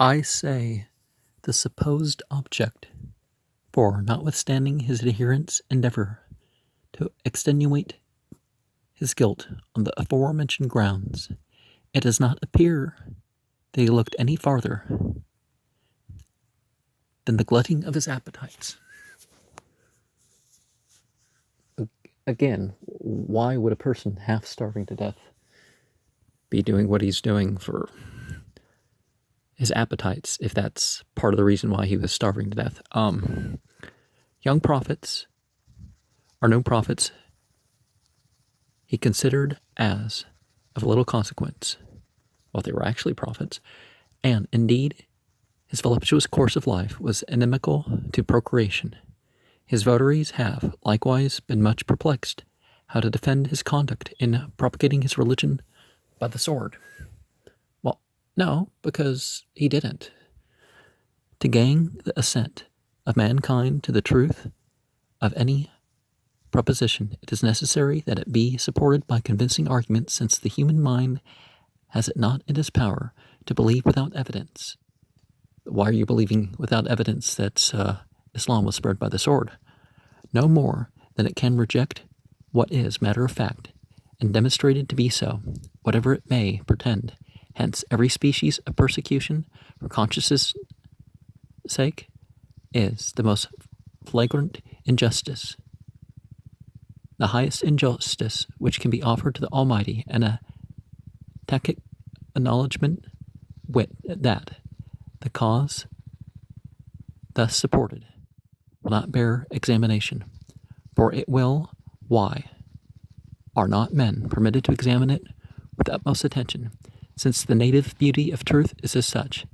I say the supposed object, for notwithstanding his adherents' endeavor to extenuate his guilt on the aforementioned grounds, it does not appear that he looked any farther than the glutting of his appetites. Again, why would a person half starving to death be doing what he's doing for his appetites, if that's part of the reason why he was starving to death? Young prophets are no prophets he considered as of little consequence, while they were actually prophets, and indeed his voluptuous course of life was inimical to procreation. His votaries have likewise been much perplexed how to defend his conduct in propagating his religion by the sword. Well, no, because he didn't. To gain the assent of mankind to the truth of any proposition, it is necessary that it be supported by convincing arguments, since the human mind has it not in its power to believe without evidence. Why are you believing without evidence that Islam was spread by the sword? No more than it can reject what is matter of fact and demonstrated to be so, whatever it may pretend. Hence, every species of persecution for conscience' sake is the most flagrant injustice, the highest injustice which can be offered to the Almighty, and a tacit acknowledgment wit that the cause thus supported will not bear examination, for it will. Why are not men permitted to examine it with utmost attention, since the native beauty of truth is as such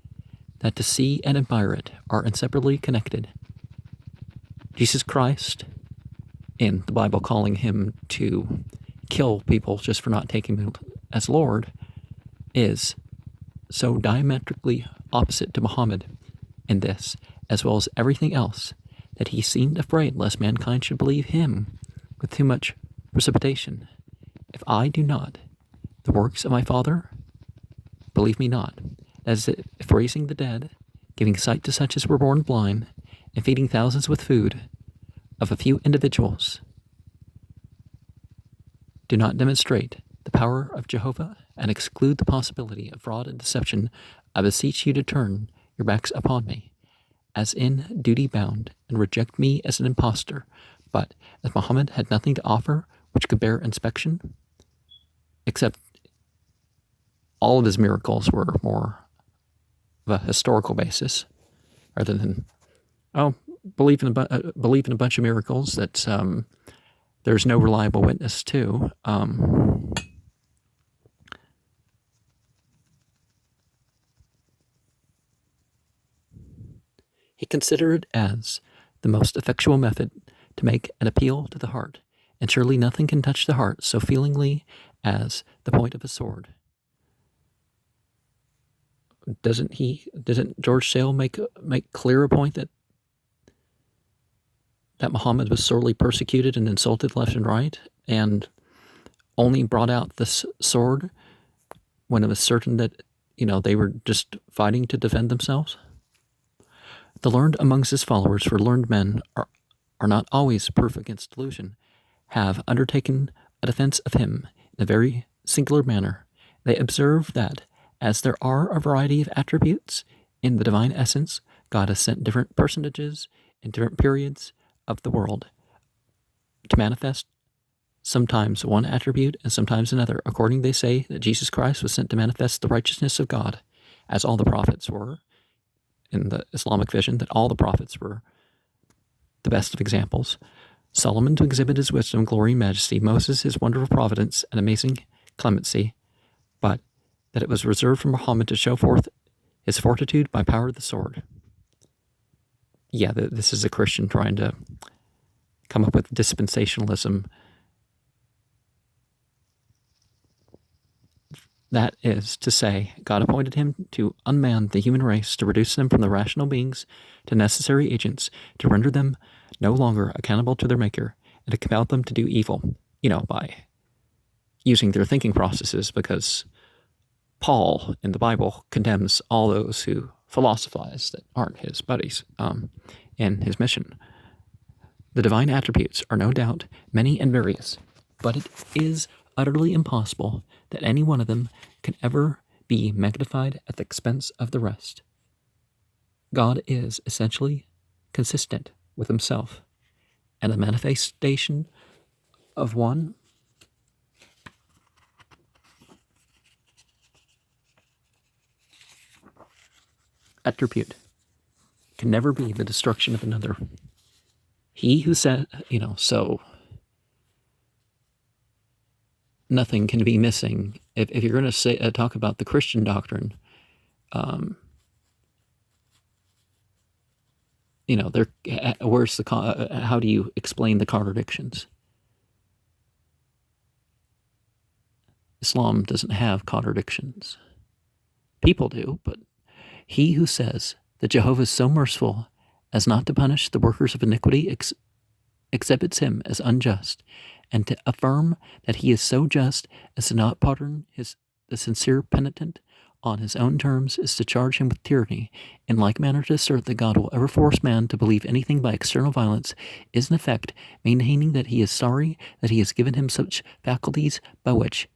that to see and admire it are inseparably connected? Jesus Christ, in the Bible calling him to kill people just for not taking him as Lord, is so diametrically opposite to Mohammed in this, as well as everything else, that he seemed afraid lest mankind should believe him with too much precipitation. If I do not the works of my Father, believe me not. As if raising the dead, giving sight to such as were born blind, and feeding thousands with food of a few individuals do not demonstrate the power of Jehovah and exclude the possibility of fraud and deception, I beseech you to turn your backs upon me, as in duty bound, and reject me as an impostor. But as Muhammad had nothing to offer which could bear inspection, except all of his miracles were more of a historical basis, rather than, believe in a bunch of miracles that there's no reliable witness to. He considered it as the most effectual method to make an appeal to the heart, and surely nothing can touch the heart so feelingly as the point of a sword. Doesn't George Sale make clear a point that Muhammad was sorely persecuted and insulted left and right, and only brought out this sword when it was certain that they were just fighting to defend themselves? The learned amongst his followers, for learned men are not always proof against delusion, have undertaken a defense of him in a very singular manner. They observe that, as there are a variety of attributes in the divine essence, God has sent different personages in different periods of the world to manifest sometimes one attribute and sometimes another. According, they say that Jesus Christ was sent to manifest the righteousness of God, as all the prophets were, in the Islamic vision, that all the prophets were the best of examples. Solomon to exhibit his wisdom, glory, and majesty. Moses his wonderful providence and amazing clemency. But that it was reserved for Muhammad to show forth his fortitude by power of the sword. Yeah, this is a Christian trying to come up with dispensationalism. That is to say, God appointed him to unman the human race, to reduce them from the rational beings to necessary agents, to render them no longer accountable to their Maker, and to compel them to do evil, by using their thinking processes, because Paul in the Bible condemns all those who philosophize that aren't his buddies in his mission. The divine attributes are no doubt many and various, but it is utterly impossible that any one of them can ever be magnified at the expense of the rest. God is essentially consistent with himself, and the manifestation of one attribute can never be the destruction of another. He who said, so nothing can be missing. If you're going to talk about the Christian doctrine, where's how do you explain the contradictions? Islam doesn't have contradictions. People do, but he who says that Jehovah is so merciful as not to punish the workers of iniquity exhibits him as unjust, and to affirm that he is so just as to not pardon the sincere penitent on his own terms is to charge him with tyranny. In like manner, to assert that God will ever force man to believe anything by external violence is in effect maintaining that he is sorry that he has given him such faculties by which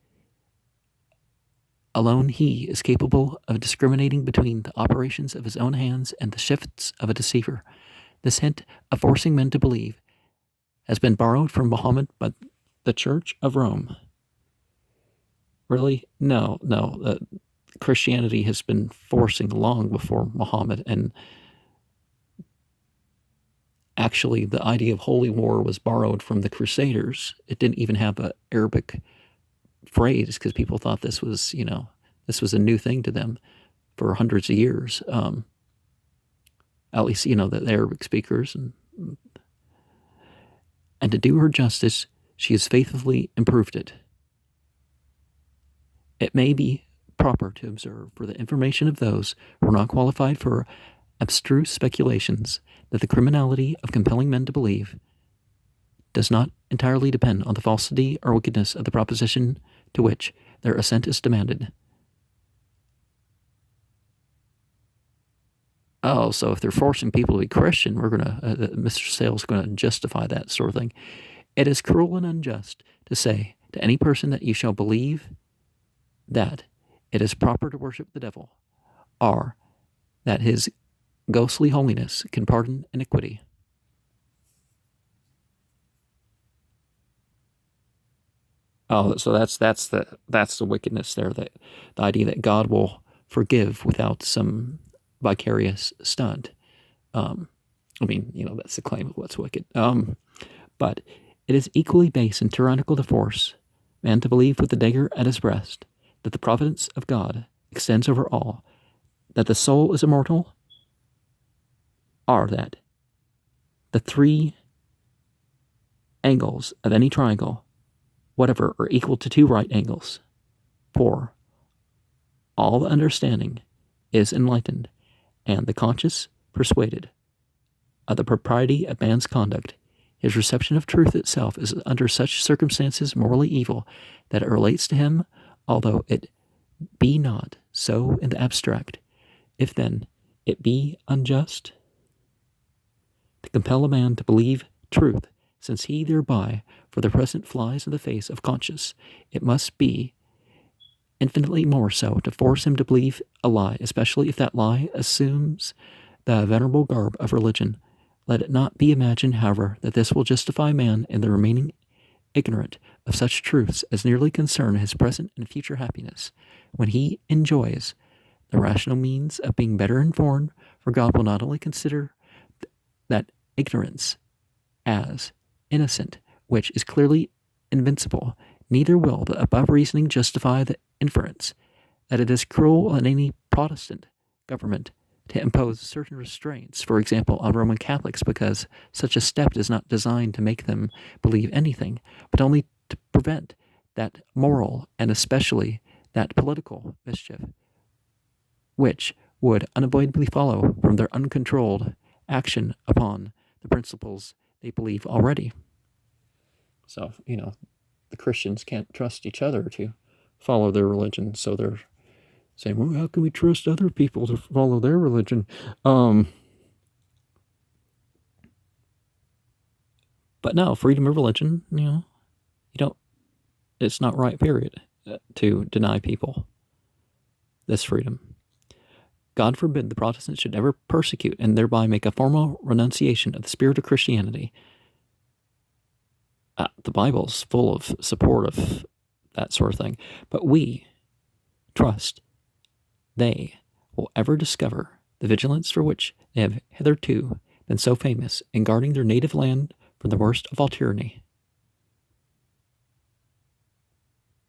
alone he is capable of discriminating between the operations of his own hands and the shifts of a deceiver. This hint of forcing men to believe has been borrowed from Mohammed by the Church of Rome. Really? No. Christianity has been forcing long before Muhammad, and actually the idea of holy war was borrowed from the Crusaders. It didn't even have an Arabic phrase because people thought this was a new thing to them for hundreds of years. At least, the Arabic speakers. And to do her justice, she has faithfully improved it. It may be proper to observe, for the information of those who are not qualified for abstruse speculations, that the criminality of compelling men to believe does not entirely depend on the falsity or wickedness of the proposition to which their assent is demanded. Oh, so if they're forcing people to be Christian, Mr. Sale's going to justify that sort of thing. It is cruel and unjust to say to any person that you shall believe that it is proper to worship the devil, or that his ghostly holiness can pardon iniquity. Oh, so that's the wickedness there. That the idea that God will forgive without some vicarious stunt. That's the claim of what's wicked. But it is equally base and tyrannical to force man to believe with the dagger at his breast that the providence of God extends over all, that the soul is immortal, or that the three angles of any triangle, whatever, are equal to two right angles. For all the understanding is enlightened, and the conscience persuaded of the propriety of man's conduct. His reception of truth itself is under such circumstances morally evil that it relates to him, although it be not so in the abstract. If then it be unjust to compel a man to believe truth, since he thereby for the present flies in the face of conscience, it must be infinitely more so to force him to believe a lie, especially if that lie assumes the venerable garb of religion. Let it not be imagined, however, that this will justify man in the remaining ignorant of such truths as nearly concern his present and future happiness, when he enjoys the rational means of being better informed, for God will not only consider that ignorance as innocent, which is clearly invincible, neither will the above reasoning justify the inference that it is cruel on any Protestant government to impose certain restraints, for example, on Roman Catholics, because such a step is not designed to make them believe anything, but only to prevent that moral and especially that political mischief, which would unavoidably follow from their uncontrolled action upon the principles they believe already. So, the Christians can't trust each other to follow their religion, so they're saying, well, how can we trust other people to follow their religion? But no, freedom of religion, you don't, it's not right, period, to deny people this freedom. God forbid the Protestants should ever persecute and thereby make a formal renunciation of the spirit of Christianity. The Bible's full of support of that sort of thing. But we trust they will ever discover the vigilance for which they have hitherto been so famous in guarding their native land from the worst of all tyranny.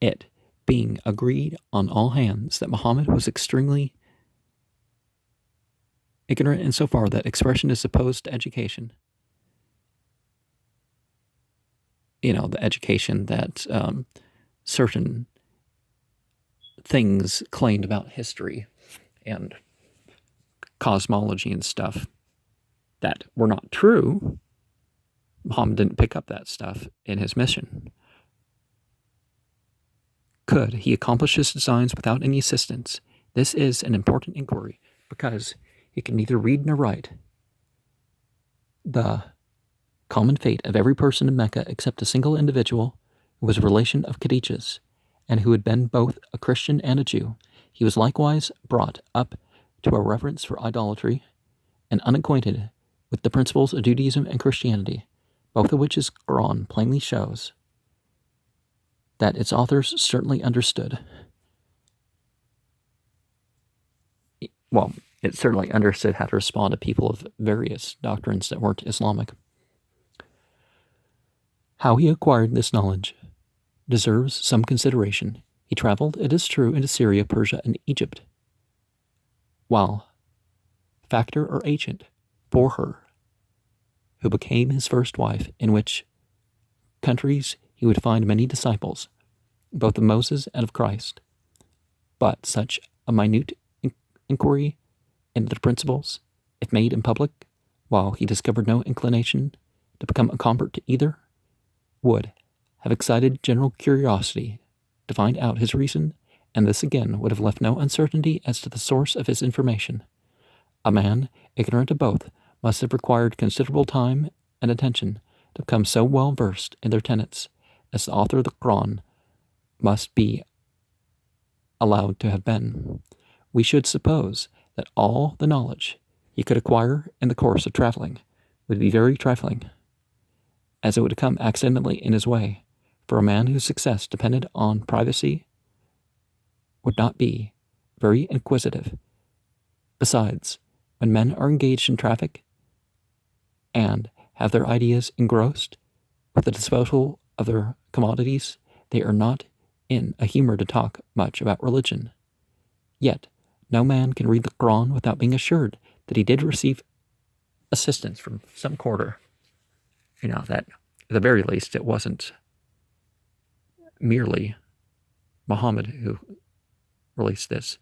It being agreed on all hands that Mohammed was extremely ignorant insofar that expression is opposed to education. The education that certain things claimed about history and cosmology and stuff that were not true. Muhammad didn't pick up that stuff in his mission. Could he accomplish his designs without any assistance? This is an important inquiry because he can neither read nor write. The common fate of every person in Mecca except a single individual who was a relation of Khadijah's and who had been both a Christian and a Jew. He was likewise brought up to a reverence for idolatry and unacquainted with the principles of Judaism and Christianity, both of which his Quran plainly shows that its authors certainly understood. Well, it certainly understood how to respond to people of various doctrines that weren't Islamic. How he acquired this knowledge deserves some consideration. He traveled, it is true, into Syria, Persia, and Egypt, while factor or agent bore her, who became his first wife, in which countries he would find many disciples, both of Moses and of Christ. But such a minute inquiry into the principles, if made in public, while he discovered no inclination to become a convert to either, would have excited general curiosity to find out his reason, and this again would have left no uncertainty as to the source of his information. A man ignorant of both must have required considerable time and attention to become so well versed in their tenets as the author of the Quran must be allowed to have been. We should suppose that all the knowledge he could acquire in the course of traveling would be very trifling, as it would come accidentally in his way, for a man whose success depended on privacy would not be very inquisitive. Besides, when men are engaged in traffic and have their ideas engrossed with the disposal of their commodities, they are not in a humor to talk much about religion. Yet, no man can read the Quran without being assured that he did receive assistance from some quarter. That at the very least it wasn't merely Muhammad who released this.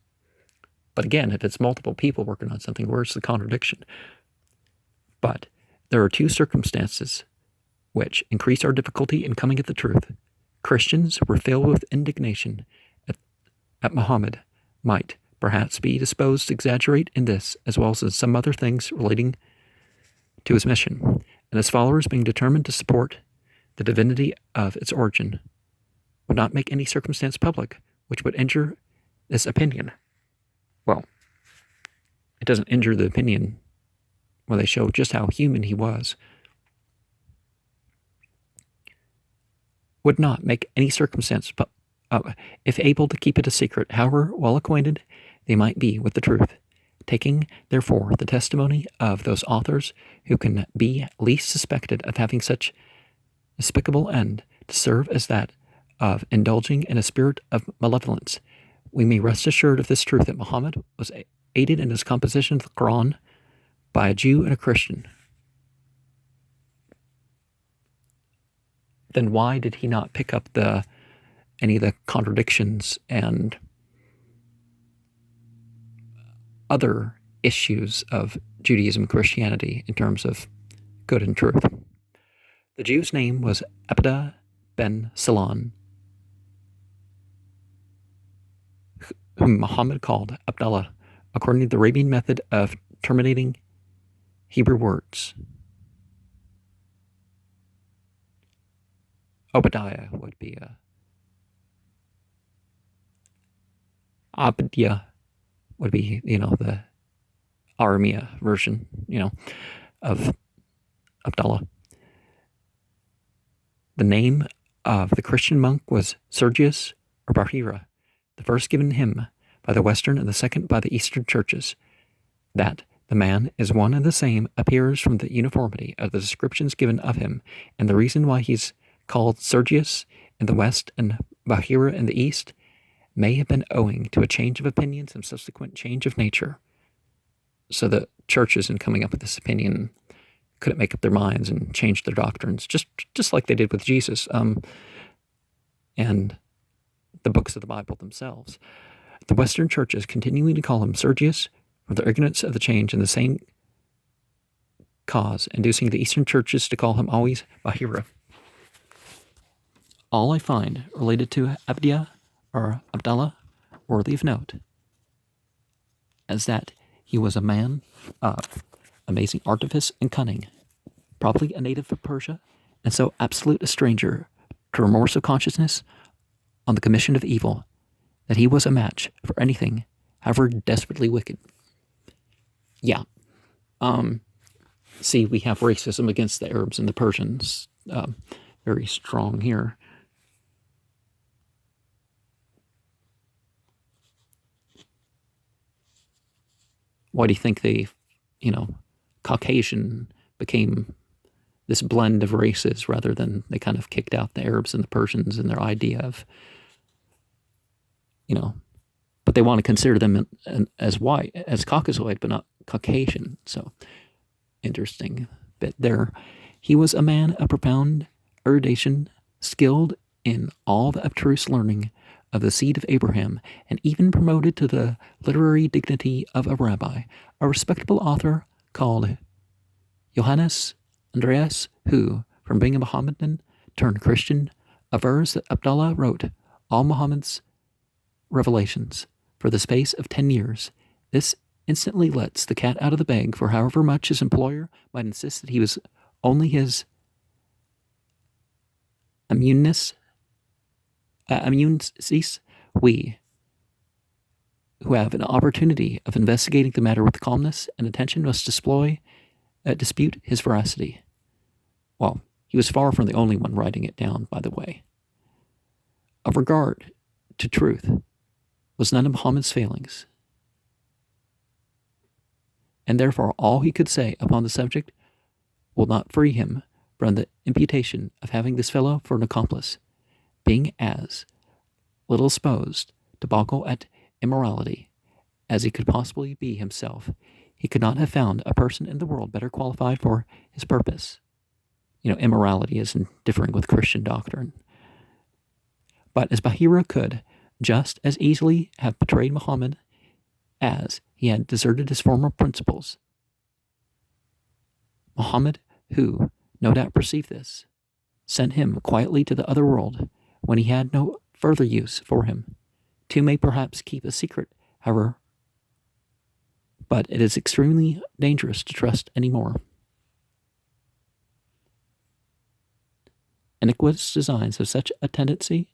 But again, if it's multiple people working on something, where's the contradiction? But there are two circumstances which increase our difficulty in coming at the truth. Christians were filled with indignation at Muhammad might perhaps be disposed to exaggerate in this as well as in some other things relating to his mission, and his followers being determined to support the divinity of its origin would not make any circumstance public which would injure this opinion. Well, it doesn't injure the opinion when they show just how human he was. Would not make any circumstance, if able to keep it a secret, however well acquainted they might be with the truth, taking, therefore, the testimony of those authors who can be least suspected of having such despicable end to serve as that of indulging in a spirit of malevolence. We may rest assured of this truth, that Muhammad was aided in his composition of the Quran by a Jew and a Christian. Then why did he not pick up any of the contradictions and other issues of Judaism and Christianity in terms of good and truth? The Jew's name was Abda ben Salan, whom Muhammad called Abdallah, according to the Arabian method of terminating Hebrew words. Obadiah would be Abdiya would be, the Aramea version, of Abdallah. The name of the Christian monk was Sergius or Bahira, the first given him by the Western and the second by the Eastern churches. That the man is one and the same appears from the uniformity of the descriptions given of him, and the reason why he's called Sergius in the West and Bahira in the East may have been owing to a change of opinions and subsequent change of nature. So the churches, in coming up with this opinion, couldn't make up their minds and change their doctrines, just like they did with Jesus and the books of the Bible themselves. The Western churches continuing to call him Sergius from their ignorance of the change, and the same cause inducing the Eastern churches to call him always Bahira. All I find related to Abdiya or Abdallah worthy of note is that he was a man of amazing artifice and cunning, probably a native of Persia, and so absolute a stranger to remorse of consciousness on the commission of evil that he was a match for anything, however desperately wicked. Yeah. See, we have racism against the Arabs and the Persians very strong here. Why do you think they, Caucasian became this blend of races rather than they kind of kicked out the Arabs and the Persians and their idea of, but they want to consider them as white, as Caucasoid, but not Caucasian. So interesting bit there. He was a man of profound erudition, skilled in all the abstruse learning of the seed of Abraham, and even promoted to the literary dignity of a rabbi, a respectable author called Johannes Andreas, who, from being a Mohammedan turned Christian, avers that Abdallah wrote all Muhammad's revelations for the space of 10 years. This instantly lets the cat out of the bag, for however much his employer might insist that he was only his immunesis, we, who have an opportunity of investigating the matter with calmness and attention, must dispute his veracity. Well, he was far from the only one writing it down, by the way. Of regard to truth was none of Muhammad's failings, and therefore all he could say upon the subject will not free him from the imputation of having this fellow for an accomplice, being as little disposed to boggle at immorality as he could possibly be himself. He could not have found a person in the world better qualified for his purpose. Immorality is differing with Christian doctrine. But as Bahira could just as easily have betrayed Muhammad as he had deserted his former principles, Muhammad, who no doubt perceived this, sent him quietly to the other world when he had no further use for him. Two may perhaps keep a secret, however, but it is extremely dangerous to trust any more. Iniquitous designs have such a tendency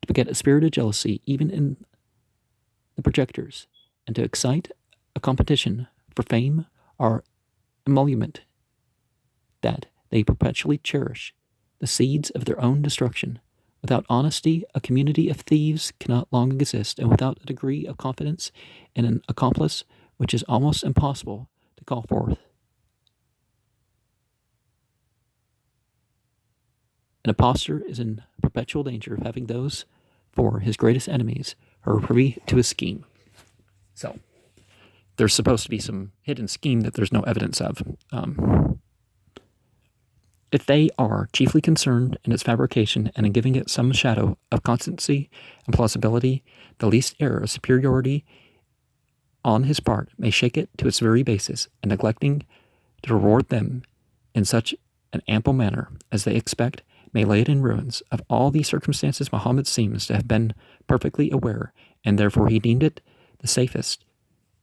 to beget a spirit of jealousy even in the projectors, and to excite a competition for fame or emolument, that they perpetually cherish the seeds of their own destruction. Without honesty, a community of thieves cannot long exist, and without a degree of confidence in an accomplice which is almost impossible to call forth, an impostor is in perpetual danger of having those for his greatest enemies who are privy to his scheme. So, there's supposed to be some hidden scheme that there's no evidence of. If they are chiefly concerned in its fabrication and in giving it some shadow of constancy and plausibility, the least error of superiority on his part may shake it to its very basis, and neglecting to reward them in such an ample manner as they expect, may lay it in ruins. Of all these circumstances Muhammad seems to have been perfectly aware, and therefore he deemed it the safest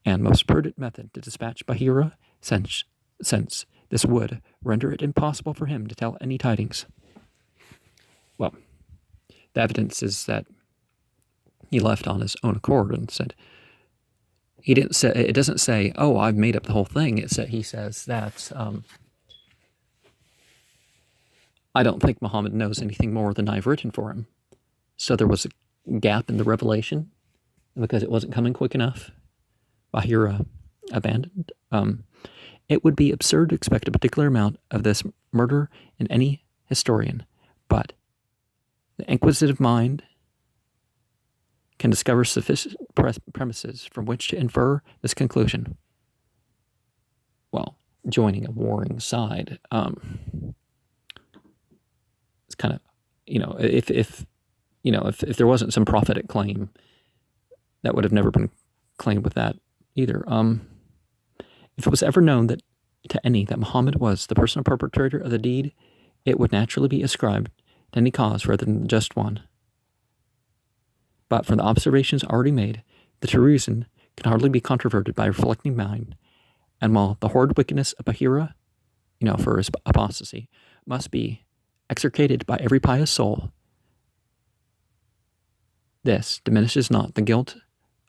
and most prudent method to dispatch Bahira, since this would render it impossible for him to tell any tidings. Well, the evidence is that he left on his own accord and said, he didn't say, it doesn't say, oh, I've made up the whole thing. He says that I don't think Muhammad knows anything more than I've written for him. So there was a gap in the revelation because it wasn't coming quick enough. Bahira abandoned. It would be absurd to expect a particular amount of this murder in any historian, but the inquisitive mind can discover sufficient premises from which to infer this conclusion. Well, joining a warring side, it's kind of, if there wasn't some prophetic claim, that would have never been claimed with that either. If it was ever known to any that Muhammad was the personal perpetrator of the deed, it would naturally be ascribed to any cause rather than just one. But from the observations already made, the true reason can hardly be controverted by a reflecting mind, and while the horrid wickedness of Bahira, for his apostasy, must be execrated by every pious soul, this diminishes not the guilt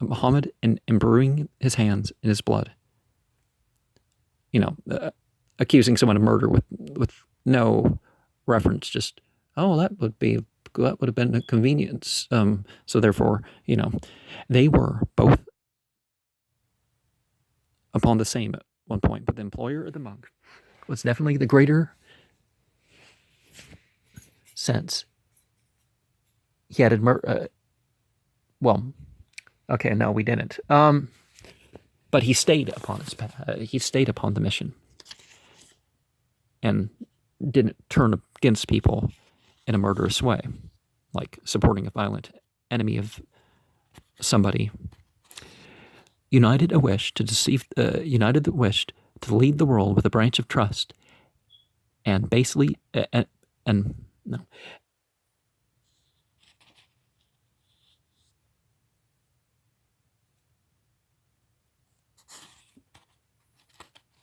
of Muhammad in imbruing his hands in his blood. Accusing someone of murder with no reference, just, oh, that would have been a convenience. So therefore, they were both upon the same at one point, but the employer of the monk was definitely the greater sense. He had okay, no, we didn't. But he stayed upon his path. He stayed upon the mission and didn't turn against people in a murderous way, like supporting a violent enemy of somebody. United the wish to lead the world with a branch of trust, and basically,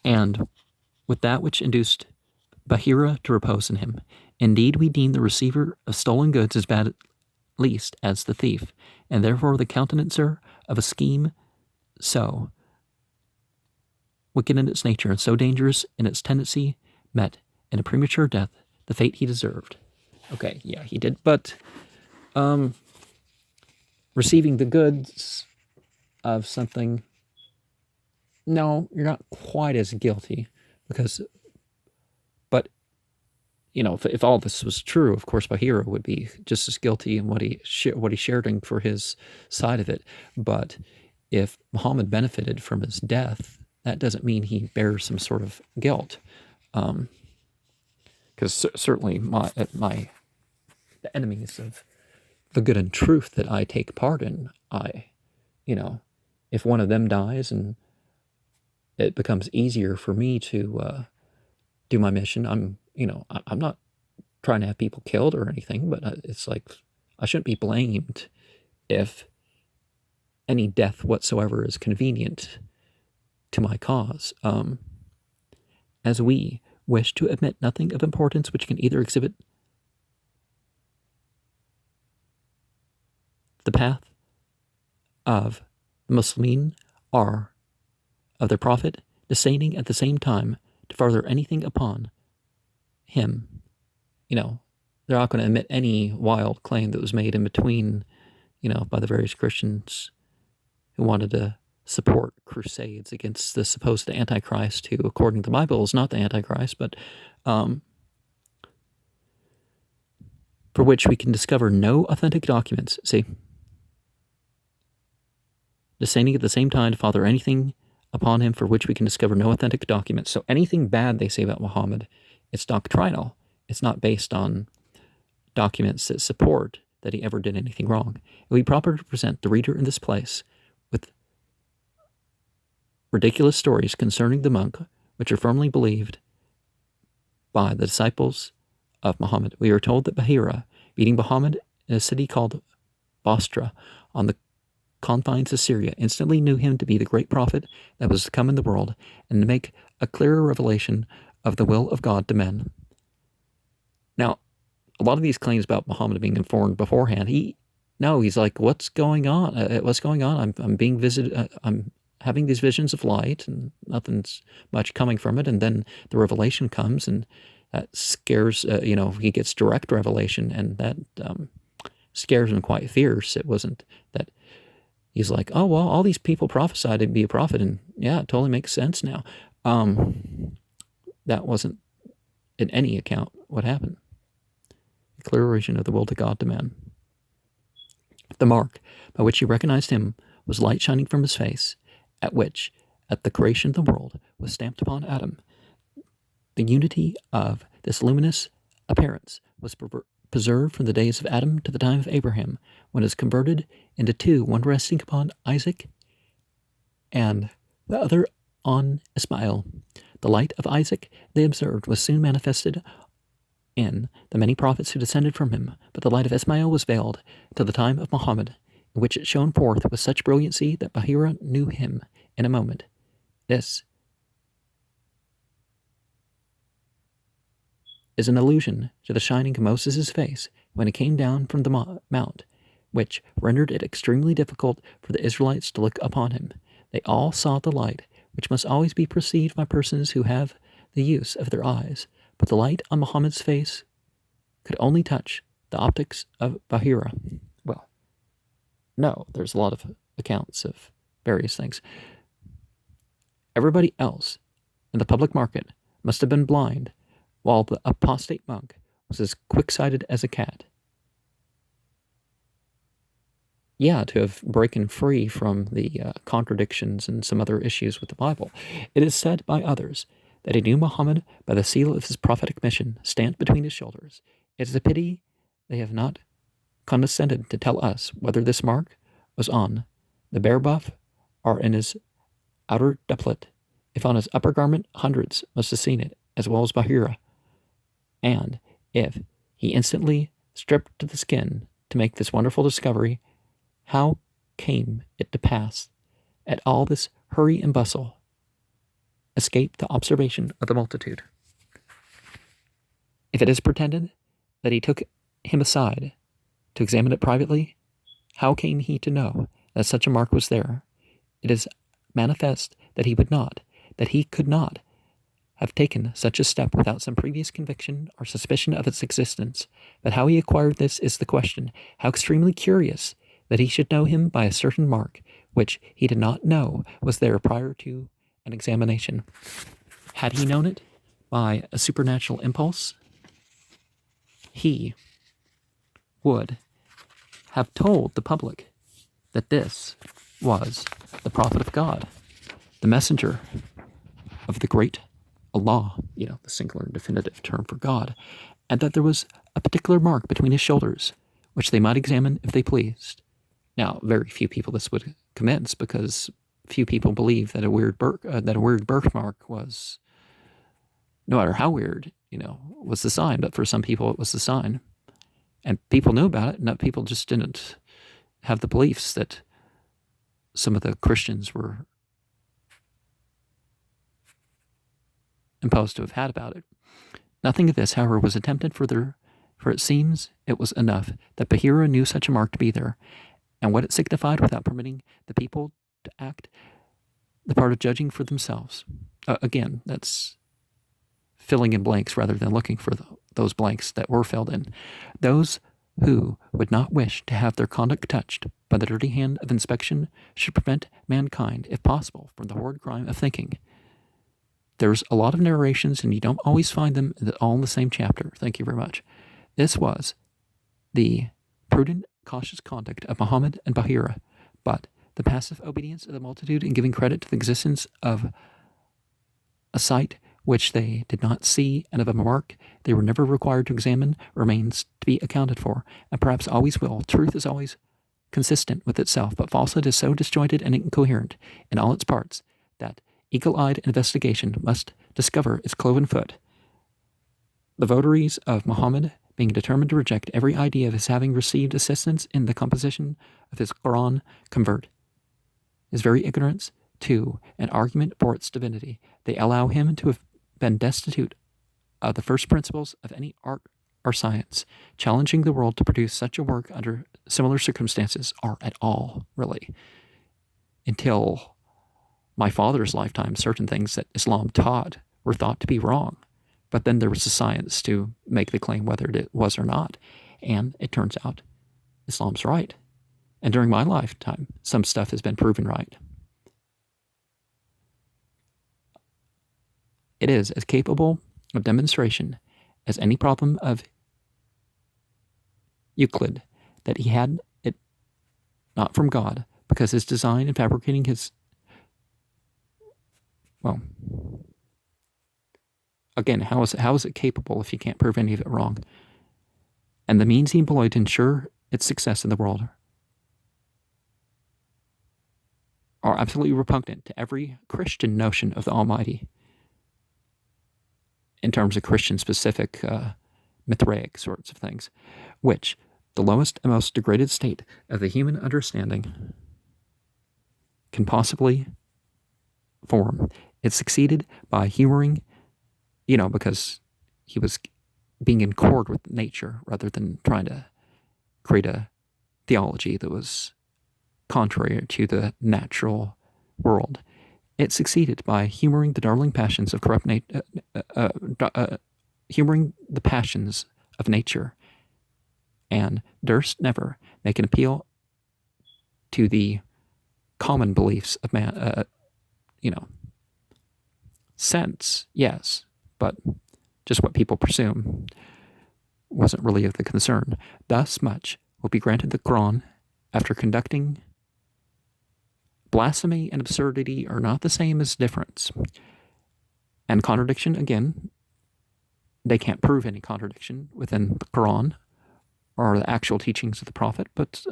and with that which induced Bahira to repose in him. Indeed, we deem the receiver of stolen goods as bad at least as the thief, and therefore the countenancer of a scheme so wicked in its nature and so dangerous in its tendency met in a premature death the fate he deserved. Okay, yeah, he did, but receiving the goods of something, no, you're not quite as guilty, but if all this was true, of course, Bahira would be just as guilty in what he shared for his side of it. But if Muhammad benefited from his death, that doesn't mean he bears some sort of guilt, because certainly the enemies of the good and truth that I take part in, if one of them dies and it becomes easier for me to do my mission, I'm not trying to have people killed or anything, but it's like I shouldn't be blamed if any death whatsoever is convenient to my cause. As we wish to admit nothing of importance which can either exhibit the path of the Muslimin or of their prophet, disdaining at the same time to further anything upon him. They're not going to admit any wild claim that was made in between, by the various Christians who wanted to support crusades against the supposed Antichrist, who, according to the Bible, is not the Antichrist, but for which we can discover no authentic documents. See? Disdaining at the same time to father anything upon him for which we can discover no authentic documents. So anything bad they say about Muhammad, it's doctrinal. It's not based on documents that support that he ever did anything wrong. It would be proper to present the reader in this place with ridiculous stories concerning the monk, which are firmly believed by the disciples of Muhammad. We are told that Bahira, beating Muhammad in a city called Bostra on the confines of Syria instantly knew him to be the great prophet that was to come in the world and to make a clearer revelation of the will of God to men. Now, a lot of these claims about Muhammad being informed beforehand, he's like, what's going on? What's going on? I'm being visited. I'm having these visions of light, and nothing's much coming from it. And then the revelation comes, and that scares. He gets direct revelation, and that scares him quite fierce. It wasn't that he's like, oh well, all these people prophesied to be a prophet, and yeah, it totally makes sense now. That wasn't in any account what happened. A clear vision of the will to God to man. The mark by which he recognized him was light shining from his face, at which, at the creation of the world, was stamped upon Adam. The unity of this luminous appearance was preserved from the days of Adam to the time of Abraham, when it was converted into two, one resting upon Isaac and the other on Ismail. The light of Isaac, they observed, was soon manifested in the many prophets who descended from him, but the light of Ismail was veiled till the time of Mohammed, in which it shone forth with such brilliancy that Bahira knew him in a moment. This is an allusion to the shining of Moses' face when he came down from the mount, which rendered it extremely difficult for the Israelites to look upon him. They all saw the light, which must always be perceived by persons who have the use of their eyes, but the light on Muhammad's face could only touch the optics of Bahira. Well, no, there's a lot of accounts of various things. Everybody else in the public market must have been blind, while the apostate monk was as quick-sighted as a cat. Yeah, to have broken free from the contradictions and some other issues with the Bible. It is said by others that he knew Muhammad by the seal of his prophetic mission stamped between his shoulders. It is a pity they have not condescended to tell us whether this mark was on the bare buff or in his outer doublet. If on his upper garment, hundreds must have seen it, as well as Bahira. And if he instantly stripped to the skin to make this wonderful discovery, how came it to pass, at all this hurry and bustle, escape the observation of the multitude? If it is pretended that he took him aside to examine it privately, how came he to know that such a mark was there? It is manifest that he could not have taken such a step without some previous conviction or suspicion of its existence. But how he acquired this is the question. How extremely curious that he should know him by a certain mark, which he did not know was there prior to an examination. Had he known it by a supernatural impulse, he would have told the public that this was the prophet of God, the messenger of the great Allah, the singular and definitive term for God, and that there was a particular mark between his shoulders, which they might examine if they pleased. Now, very few people this would commence, because few people believe that a weird birthmark was, no matter how weird, was the sign. But for some people, it was the sign, and people knew about it, and people just didn't have the beliefs that some of the Christians were imposed to have had about it. Nothing of this, however, was attempted further, for it seems it was enough that Bahira knew such a mark to be there, and what it signified, without permitting the people to act the part of judging for themselves. Again, that's filling in blanks rather than looking for those blanks that were filled in. Those who would not wish to have their conduct touched by the dirty hand of inspection should prevent mankind, if possible, from the horrid crime of thinking. There's a lot of narrations, and you don't always find them all in the same chapter. Thank you very much. This was the prudent, cautious conduct of Muhammad and Bahira, but the passive obedience of the multitude in giving credit to the existence of a sight which they did not see and of a mark they were never required to examine remains to be accounted for, and perhaps always will. Truth is always consistent with itself, but falsehood is so disjointed and incoherent in all its parts that eagle-eyed investigation must discover its cloven foot. The votaries of Muhammad being determined to reject every idea of his having received assistance in the composition of his Quran, convert his very ignorance to an argument for its divinity. They allow him to have been destitute of the first principles of any art or science, challenging the world to produce such a work under similar circumstances, or at all, really. Until my father's lifetime, certain things that Islam taught were thought to be wrong. But then there was the science to make the claim whether it was or not. And it turns out Islam's right. And during my lifetime, some stuff has been proven right. It is as capable of demonstration as any problem of Euclid that he had it not from God, because his design in fabricating his, well, again, how is it capable if you can't prove any of it wrong? And the means he employed to ensure its success in the world are absolutely repugnant to every Christian notion of the Almighty in terms of Christian-specific Mithraic sorts of things, which the lowest and most degraded state of the human understanding can possibly form. It succeeded by humoring, because he was being in accord with nature rather than trying to create a theology that was contrary to the natural world. It succeeded by humoring the darling passions of corrupt humoring the passions of nature, and durst never make an appeal to the common beliefs of man. Sense, yes, but just what people presume wasn't really of the concern. Thus much will be granted the Quran after conducting. Blasphemy and absurdity are not the same as difference. And contradiction, again, they can't prove any contradiction within the Quran or the actual teachings of the Prophet, but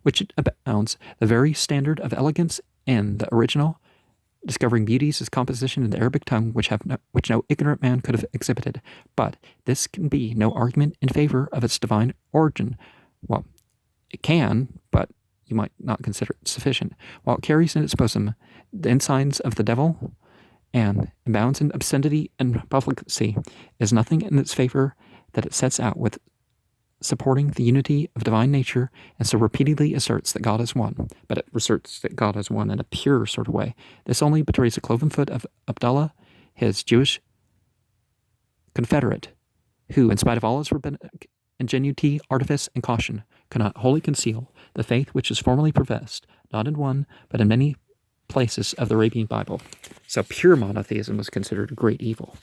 which it abounds the very standard of elegance in the original, discovering beauties as composition in the Arabic tongue which no ignorant man could have exhibited. But this can be no argument in favor of its divine origin. Well, it can, but you might not consider it sufficient. While it carries in its bosom the ensigns of the devil and abounds in obscenity and profligacy, is nothing in its favor that it sets out with supporting the unity of divine nature, and so repeatedly asserts that God is one. But it asserts that God is one in a pure sort of way. This only betrays the cloven foot of Abdallah, his Jewish confederate, who, in spite of all his rabbinic ingenuity, artifice, and caution, cannot wholly conceal the faith which is formerly professed, not in one, but in many places of the Arabian Bible. So pure monotheism was considered a great evil.